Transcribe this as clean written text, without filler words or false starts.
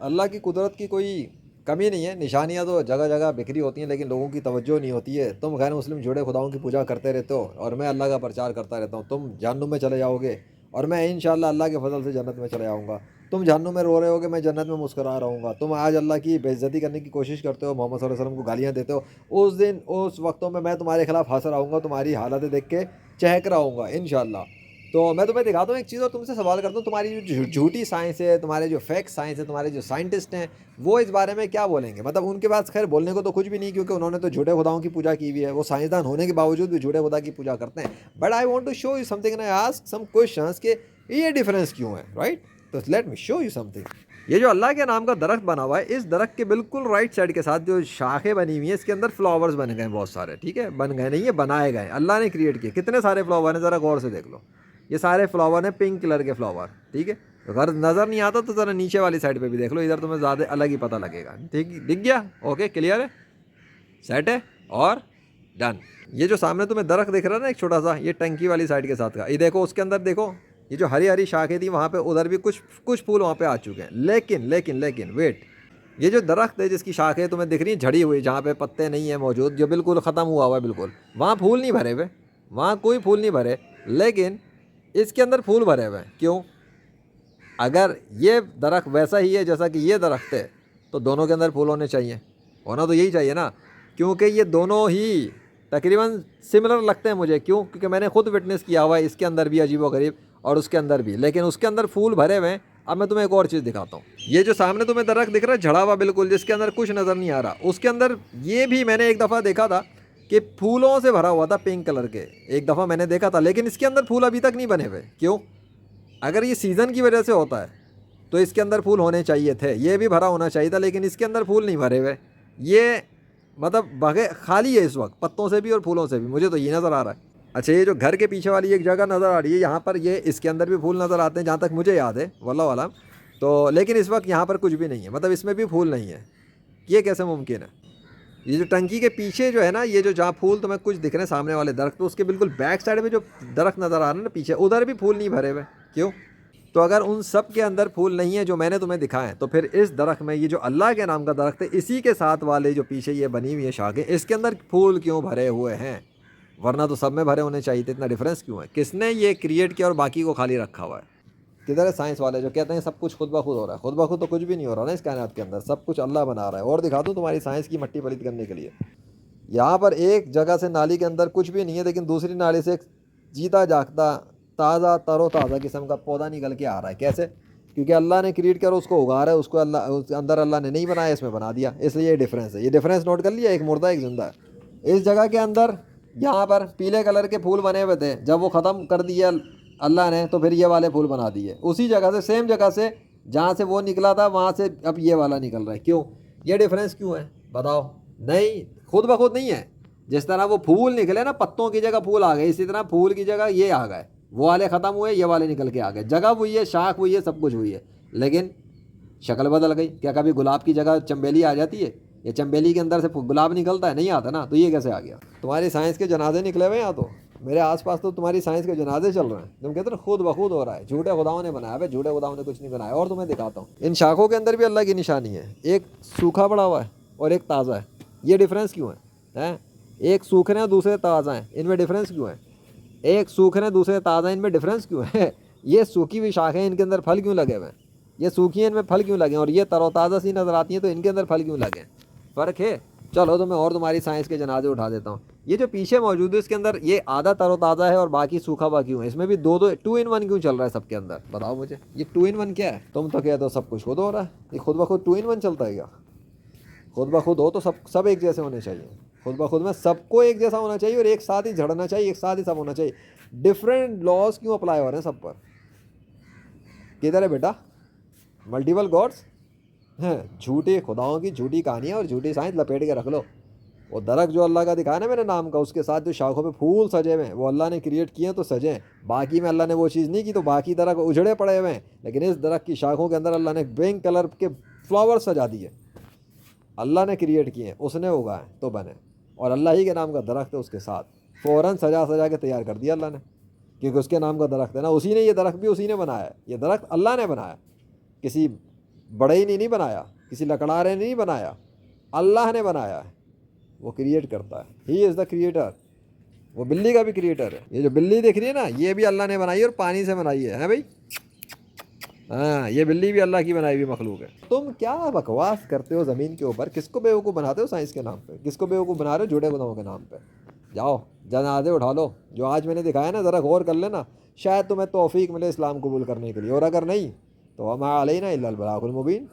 अल्लाह की कुदरत की कोई कमी नहीं है, निशानियाँ तो जगह जगह बिखरी होती हैं, लेकिन लोगों की तवज्जो नहीं होती है। तुम गैर मुस्लिम जुड़े खुदाओं की पूजा करते रहते हो और मैं अल्लाह का प्रचार करता रहता हूँ। तुम जहन्नुम में चले जाओगे और मैं इंशाअल्लाह अल्लाह के फजल से जन्नत में चले जाऊँगा। तुम जहन्नुम में रो रहे होगे, मैं जन्नत में मुस्कुरा रहूँगा। तुम आज अल्लाह की बेइज्जती करने की कोशिश करते हो, मोहम्मद सल्लल्लाहु अलैहि वसल्लम को गालियाँ देते हो। उस दिन उस वक्तों में मैं तुम्हारे खिलाफ हंस रहा हूँगा, तुम्हारी हालतें देख के चहक रहा हूँगा इंशाअल्लाह। तो मैं तुम्हें दिखाता हूँ एक चीज़ और तुमसे सवाल करता हूँ, तुम्हारी जो झूठी साइंस है, तुम्हारे जो फेक साइंस है, तुम्हारे जो साइंटिस्ट हैं, वो इस बारे में क्या बोलेंगे? मतलब उनके पास खैर बोलने को तो कुछ भी नहीं, क्योंकि उन्होंने तो झूठे खुदाओं की पूजा की हुई है। वो साइंसदान होने के बावजूद भी झूठे खुदा की पूजा करते हैं। But I want to show you something and I ask some questions कि ये डिफरेंस क्यों है, राइट? तो let me show you something. ये जो अल्लाह के नाम का दरख्त बना हुआ है, इस दरख्त के बिल्कुल राइट साइड के साथ जो शाखें बनी हुई हैं, इसके अंदर फ्लावर्स बन गए हैं बहुत सारे। ठीक है, बन गए नहीं है, बनाए गए, अल्लाह ने क्रिएट किए। कितने सारे फ्लावर हैं, ज़रा गौर से देख लो। ये सारे फ्लावर हैं पिंक कलर के फ्लावर। ठीक है, अगर नज़र नहीं आता तो ज़रा नीचे वाली साइड पे भी देख लो, इधर तुम्हें ज़्यादा अलग ही पता लगेगा। ठीक, दिख गया? ओके, क्लियर है, सेट है और डन। ये जो सामने तुम्हें दरख्त दिख रहा है ना एक छोटा सा, ये टंकी वाली साइड के साथ का, ये देखो उसके अंदर देखो, ये जो हरी हरी शाखें थी वहाँ पे, उधर भी कुछ कुछ फूल वहाँ पे आ चुके हैं। लेकिन लेकिन लेकिन वेट, ये जो दरख्त है जिसकी शाखें तुम्हें दिख रही हैं झड़ी हुई, जहाँ पे पत्ते नहीं है मौजूद, जो बिल्कुल ख़त्म हुआ हुआ है बिल्कुल, वहाँ फूल नहीं भरे हुए, वहाँ कोई फूल नहीं भरे। लेकिन इसके अंदर फूल भरे हुए हैं। क्यों? अगर ये दरख्त वैसा ही है जैसा कि ये दरख्त है, तो दोनों के अंदर फूल होने चाहिए, होना तो यही चाहिए ना, क्योंकि ये दोनों ही तकरीबन सिमिलर लगते हैं मुझे। क्यों? क्योंकि मैंने खुद विटनेस किया हुआ है, इसके अंदर भी अजीबोगरीब और उसके अंदर भी, लेकिन उसके अंदर फूल भरे हुए हैं। अब मैं तुम्हें एक और चीज़ दिखाता हूँ। ये जो सामने तुम्हें दरख्त दिख रहा है झड़ा हुआ बिल्कुल, जिसके अंदर कुछ नज़र नहीं आ रहा, उसके अंदर ये भी मैंने एक दफ़ा देखा था कि फूलों से भरा हुआ था, पिंक कलर के, एक दफ़ा मैंने देखा था, लेकिन इसके अंदर फूल अभी तक नहीं बने हुए। क्यों? अगर ये सीज़न की वजह से होता है तो इसके अंदर फूल होने चाहिए थे, ये भी भरा होना चाहिए था, लेकिन इसके अंदर फूल नहीं भरे हुए। ये मतलब बगे खाली है इस वक्त, पत्तों से भी और फूलों से भी, मुझे तो ये नज़र आ रहा है। अच्छा, ये जो घर के पीछे वाली एक जगह नज़र आ रही है, यहाँ पर ये इसके अंदर भी फूल नज़र आते हैं जहाँ तक मुझे याद है, वल्लाह आलम। तो लेकिन इस वक्त यहाँ पर कुछ भी नहीं है, मतलब इसमें भी फूल नहीं है। ये कैसे मुमकिन है? ये जो टंकी के पीछे जो है ना, ये जो जहाँ फूल तुम्हें कुछ दिख रहे हैं सामने वाले दरख्त, तो उसके बिल्कुल बैक साइड में जो दरख्त नज़र आ रहा है ना पीछे, उधर भी फूल नहीं भरे हुए। क्यों? तो अगर उन सब के अंदर फूल नहीं है जो मैंने तुम्हें दिखाएं, तो फिर इस दरख्त में, ये जो अल्लाह के नाम का दरख्त है, इसी के साथ वाले जो पीछे ये बनी हुई है शाखें, इसके अंदर फूल क्यों भरे हुए हैं? वरना तो सब में भरे होने चाहिए थे, इतना डिफरेंस क्यों है? किसने ये क्रिएट किया और बाकी को खाली रखा हुआ है? किधर है साइंस वाले जो कहते हैं सब कुछ खुद ब खुद हो रहा है? खुद ब खुद तो कुछ भी नहीं हो रहा ना इस कायनात के अंदर, सब कुछ अल्लाह बना रहा है। और दिखा दूँ तुम्हारी साइंस की मट्टी पलीत करने के लिए। यहाँ पर एक जगह से नाली के अंदर कुछ भी नहीं है, लेकिन दूसरी नाली से एक जीता जागता ताज़ा तरोताज़ा किस्म का पौधा निकल के आ रहा है। कैसे? क्योंकि अल्लाह ने क्रिएट कर उसको उगा रहा है, उसको अल्लाह उसके अंदर अल्लाह ने नहीं बनाया, इसमें बना दिया, इसलिए ये डिफरेंस है। ये डिफरेंस नोट कर लिया, एक मुर्दा एक जिंदा है। इस जगह के अंदर यहाँ पर पीले कलर के फूल बने हुए थे, जब वो ख़त्म कर दिया अल्लाह ने, तो फिर ये वाले फूल बना दिए उसी जगह से, सेम जगह से जहाँ से वो निकला था, वहाँ से अब ये वाला निकल रहा है। क्यों? ये डिफरेंस क्यों है बताओ? नहीं, खुद ब खुद नहीं है। जिस तरह वो फूल निकले ना, पत्तों की जगह फूल आ गए, इसी तरह फूल की जगह ये आ गए, वो वाले ख़त्म हुए, ये वाले निकल के आ गए। जगह हुई है, शाख हुई है, सब कुछ हुई है, लेकिन शक्ल बदल गई। क्या कभी गुलाब की जगह चंबेली आ जाती है? या चंबेली के अंदर से गुलाब निकलता है? नहीं आता ना। तो ये कैसे आ गया? तुम्हारी साइंस के जनाजे निकले हुए यहाँ तो, मेरे आसपास तो तुम्हारी साइंस के जनाजे चल रहे हैं। तुम कहते हो खुद ब खुद हो रहा है, झूठे खुदाओं ने बनाया है। झूठे खुदाओं ने कुछ नहीं बनाया। और तुम्हें दिखाता हूँ, इन शाखों के अंदर भी अल्लाह की निशानी है, एक सूखा पड़ा हुआ है और एक ताज़ा है। ये डिफरेंस क्यों है? एक सूखने और दूसरे ताज़ा हैं, इनमें डिफरेंस क्यों है? एक सूखने दूसरे ताज़ा, इनमें डिफरेंस क्यों है? ये सूखी हुई शाखें, इनके अंदर फल क्यों लगे हुए हैं? ये सूखी हैं, इनमें फल क्यों लगे? और ये तरोताज़ा सी नज़र आती हैं, तो इनके अंदर फल क्यों लगे? फ़र्क है। चलो तो मैं और तुम्हारी साइंस के जनाजे उठा देता हूँ। ये जो पीछे मौजूद है, इसके अंदर ये आधा तरोताज़ा है और बाकी सूखा हुआ क्यों है? इसमें भी दो दो 2 in 1 क्यों चल रहा है सबके अंदर? बताओ मुझे, ये 2 in 1 क्या है? तुम तो कहते हो सब कुछ खुद हो रहा है, ये खुद ब खुद 2 in 1 चलता है क्या? खुद ब खुद हो तो सब एक जैसे होने चाहिए। खुद ब खुद में सबको एक जैसा होना चाहिए और एक साथ ही झड़ना चाहिए, एक साथ ही सब होना चाहिए। डिफरेंट लॉज क्यों अप्लाई हो रहे हैं सब पर? किधर है बेटा मल्टीपल गॉड्स? हैं, झूठी खुदाओं की झूठी कहानियाँ और झूठी साइंस लपेट के रख लो। वो दरख्त जो अल्लाह का दिखाया ना मेरे नाम का, उसके साथ जो शाखों पे फूल सजे हुए हैं, वो अल्लाह ने क्रिएट किए हैं तो सजे हैं। बाकी में अल्लाह ने वो चीज़ नहीं की, तो बाकी दरख्त उजड़े पड़े हुए हैं। लेकिन इस दरख्त की शाखों के अंदर अल्लाह ने पिंक कलर के फ्लावर सजा दिए। अल्लाह ने क्रिएट किए हैं, उसने उगाए तो बने, और अल्लाह ही के नाम का दरख्त है। उसके साथ फ़ौरन सजा सजा के तैयार कर दिया अल्लाह ने, क्योंकि उसके नाम का दरख्त है ना। उसी ने, ये दरख्त भी उसी ने बनाया है, ये दरख्त अल्लाह ने बनाया। किसी बड़े ही नहीं बनाया, किसी लकड़हारे ने नहीं बनाया, अल्लाह ने बनाया है। वो क्रिएट करता है, ही इज़ द क्रिएटर। वो बिल्ली का भी क्रिएटर है। ये जो बिल्ली दिख रही है ना, ये भी अल्लाह ने बनाई है और पानी से बनाई है भाई। हाँ, ये बिल्ली भी अल्लाह की बनाई हुई मखलूक है। तुम क्या बकवास करते हो ज़मीन के ऊपर? किसको बेवकूफ़ बनाते हो साइंस के नाम पे? किसको बेवकूफ़ बना रहे हो झूठे खुदाओं के नाम पे? जाओ जनाजे उठा लो। जो आज मैंने दिखाया ना, ज़रा गौर कर लेना, शायद तुम्हें तौफीक मिले इस्लाम कबूल करने के लिए, और अगर नहीं तो वमा अलैना इल्लल बलागुल मुबीन।